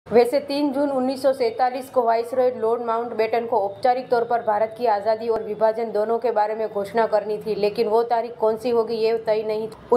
वैसे 3 जून 1947 को viceroy Lord Mountbatten को औपचारिक तौर पर भारत की आज़ादी और विभाजन दोनों के बारे में घोषणा करनी थी, लेकिन वो तारीख कौन सी होगी ये तय नहीं थी।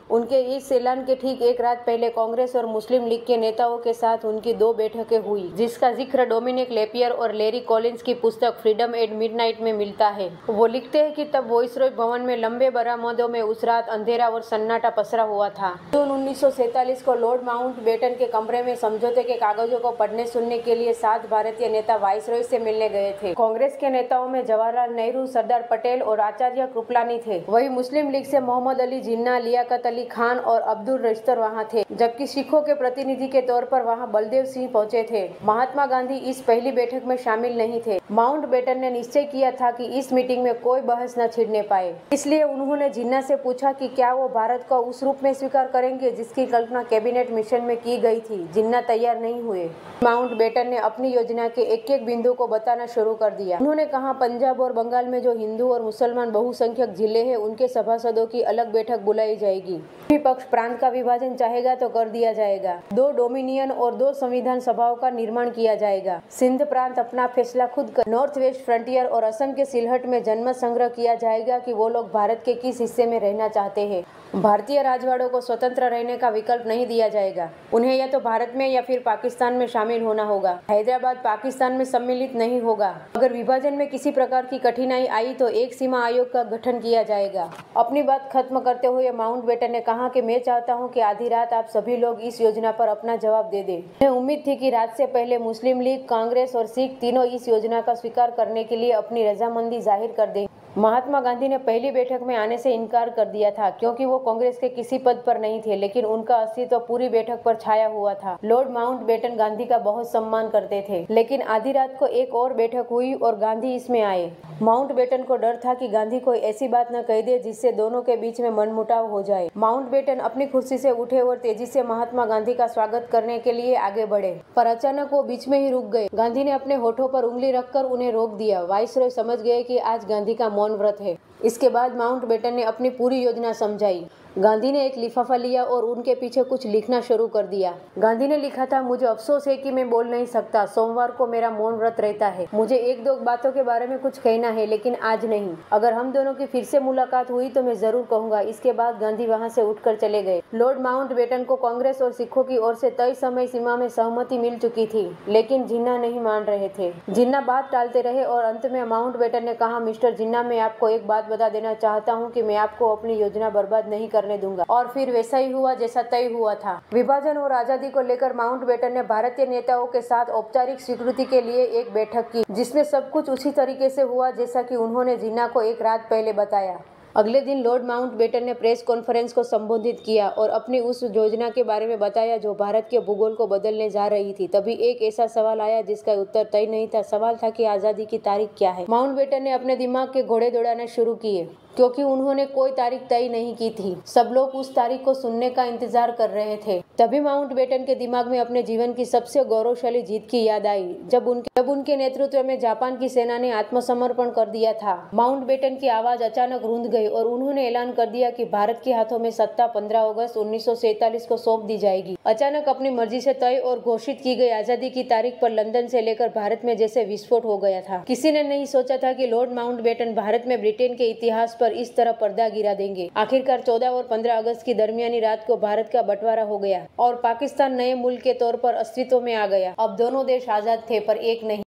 उनके इस ऐलान के ठीक एक रात पहले कांग्रेस और मुस्लिम लीग के नेताओं के साथ उनकी 2 बैठकें हुई, जिसका जिक्र डोमिनिक लेपियर और लैरी कॉलिंस की पुस्तक फ्रीडम एट मिडनाइट में मिलता है। वो लिखते हैं कि तब वाइसरॉय भवन में लंबे बरामदों में उस रात अंधेरा और सन्नाटा पसरा हुआ था। जून 1947 को लॉर्ड माउंटबेटन के कमरे में समझौते के कागजों को पढ़ने सुनने के लिए 7 भारतीय नेता वाइसरॉय से मिलने गए थे। कांग्रेस के नेताओं में जवाहरलाल नेहरू, सरदार पटेल और आचार्य कृपलानी थे। वहीं मुस्लिम लीग से मोहम्मद अली जिन्ना, लियाकत अली खान और अब्दुल रशीद वहां थे, जबकि सिखों के प्रतिनिधि के तौर पर वहां बलदेव सिंह पहुंचे थे। महात्मा गांधी इस पहली बैठक में शामिल नहीं थे। माउंटबेटन ने निश्चय किया था कि इस मीटिंग में कोई बहस न छिड़ने पाए, इसलिए उन्होंने जिन्ना से पूछा कि क्या वो भारत को उस रूप में स्वीकार करेंगे जिसकी कल्पना कैबिनेट मिशन में की गई थी। जिन्ना तैयार नहीं हुए। माउंटबेटन ने अपनी योजना के एक-एक बिंदु को बताना शुरू कर दिया। उन्होंने कहा, पंजाब और बंगाल में जो हिंदू और मुसलमान बहुसंख्यक जिले हैं, उनके सभासदों की अलग बैठक बुलाई जाएगी। विपक्ष प्रांत का विभाजन चाहेगा तो कर दिया जाएगा। 2 डोमिनियन और 2 संविधान सभाओं का निर्माण किया जाएगा। सिंध प्रांत अपना फैसला खुद कर। नॉर्थ वेस्ट फ्रंटियर और असम के सिलहट में जनमत संग्रह किया जाएगा कि वो लोग भारत के किस हिस्से में रहना चाहते हैं। भारतीय राजवाड़ों को स्वतंत्र रहने का विकल्प नहीं दिया जाएगा। उन्हें या तो भारत में या फिर पाकिस्तान में शामिल होना होगा। हैदराबाद पाकिस्तान में सम्मिलित नहीं होगा। अगर विभाजन में किसी प्रकार की कठिनाई आई तो एक सीमा आयोग का गठन किया जाएगा। अपनी बात खत्म करते हुए माउंटबेटन ने कहा कि मैं चाहता हूं कि आधी रात आप सभी लोग इस योजना पर अपना जवाब दे दें। मुझे उम्मीद थी कि रात से पहले मुस्लिम लीग, कांग्रेस और सिख तीनों इस योजना का स्वीकार करने के लिए अपनी रजामंदी जाहिर कर दें। महात्मा गांधी ने पहली बैठक में आने से इनकार कर दिया था, क्योंकि वो कांग्रेस के किसी पद पर नहीं थे, लेकिन उनका अस्तित्व पूरी बैठक पर छाया हुआ था। लॉर्ड माउंटबेटन गांधी का बहुत सम्मान करते थे, लेकिन आधी रात को एक और बैठक हुई और गांधी इसमें आए। माउंटबेटन को डर था कि गांधी कोई ऐसी बात न कह दे जिससे दोनों के बीच में मनमुटाव हो जाए। माउंटबेटन अपनी कुर्सी से उठे और तेजी से महात्मा गांधी का स्वागत करने के लिए आगे बढ़े, पर अचानक वो बीच में ही रुक गए। गांधी ने अपने होठों पर उंगली रखकर उन्हें रोक दिया। वाइसरॉय समझ गए कि आज गांधी का मौन व्रत है। इसके बाद माउंटबेटन ने अपनी पूरी योजना समझाई। गांधी ने एक लिफाफा लिया और उनके पीछे कुछ लिखना शुरू कर दिया। गांधी ने लिखा था, मुझे अफसोस है कि मैं बोल नहीं सकता। सोमवार को मेरा मौन व्रत रहता है। मुझे 1-2 बातों के बारे में कुछ कहना है, लेकिन आज नहीं। अगर हम दोनों की फिर से मुलाकात हुई तो मैं जरूर कहूंगा। इसके बाद गांधी वहां से उठकर चले गए। लॉर्ड माउंटबेटन को कांग्रेस और सिखों की ओर से तय समय सीमा में सहमति मिल चुकी थी, लेकिन जिन्ना नहीं मान रहे थे। जिन्ना बात टालते रहे और अंत में माउंटबेटन ने कहा, मिस्टर जिन्ना, मैं आपको एक बात बता देना चाहता हूँ कि मैं आपको अपनी योजना बर्बाद नहीं करने दूंगा। और फिर वैसा ही हुआ जैसा तय हुआ था। विभाजन और आजादी को लेकर माउंटबेटन ने भारतीय नेताओं के साथ औपचारिक स्वीकृति के लिए एक बैठक की, जिसमें सब कुछ उसी तरीके से हुआ जैसा कि उन्होंने जिन्ना को एक रात पहले बताया। अगले दिन लॉर्ड माउंटबेटन ने प्रेस कॉन्फ्रेंस को संबोधित किया और अपनी उस योजना के बारे में बताया जो भारत के भूगोल को बदलने जा रही थी। तभी एक ऐसा सवाल आया जिसका उत्तर तय नहीं था। सवाल था कि आजादी की तारीख क्या है। माउंटबेटन ने अपने दिमाग के घोड़े दौड़ाने शुरू किए, क्योंकि उन्होंने कोई तारीख तय नहीं की थी। सब लोग उस तारीख को सुनने का इंतजार कर रहे थे। तभी माउंटबेटन के दिमाग में अपने जीवन की सबसे गौरवशाली जीत की याद आई, जब उनके नेतृत्व में जापान की सेना ने आत्मसमर्पण कर दिया था। माउंटबेटन की आवाज अचानक रुंध गई और उन्होंने ऐलान कर दिया कि भारत के हाथों में सत्ता 15 अगस्त 1947 को सौंप दी जाएगी। अचानक अपनी मर्जी से तय और घोषित की गई आजादी की तारीख पर लंदन से लेकर भारत में जैसे विस्फोट हो गया था। किसी ने नहीं सोचा था कि लॉर्ड माउंटबेटन भारत में ब्रिटेन के इतिहास पर इस तरह पर्दा गिरा देंगे। आखिरकार 14 और 15 अगस्त की दरमियानी रात को भारत का बंटवारा हो गया और पाकिस्तान नए मुल्क के तौर पर अस्तित्व में आ गया। अब दोनों देश आजाद थे, पर एक नहीं।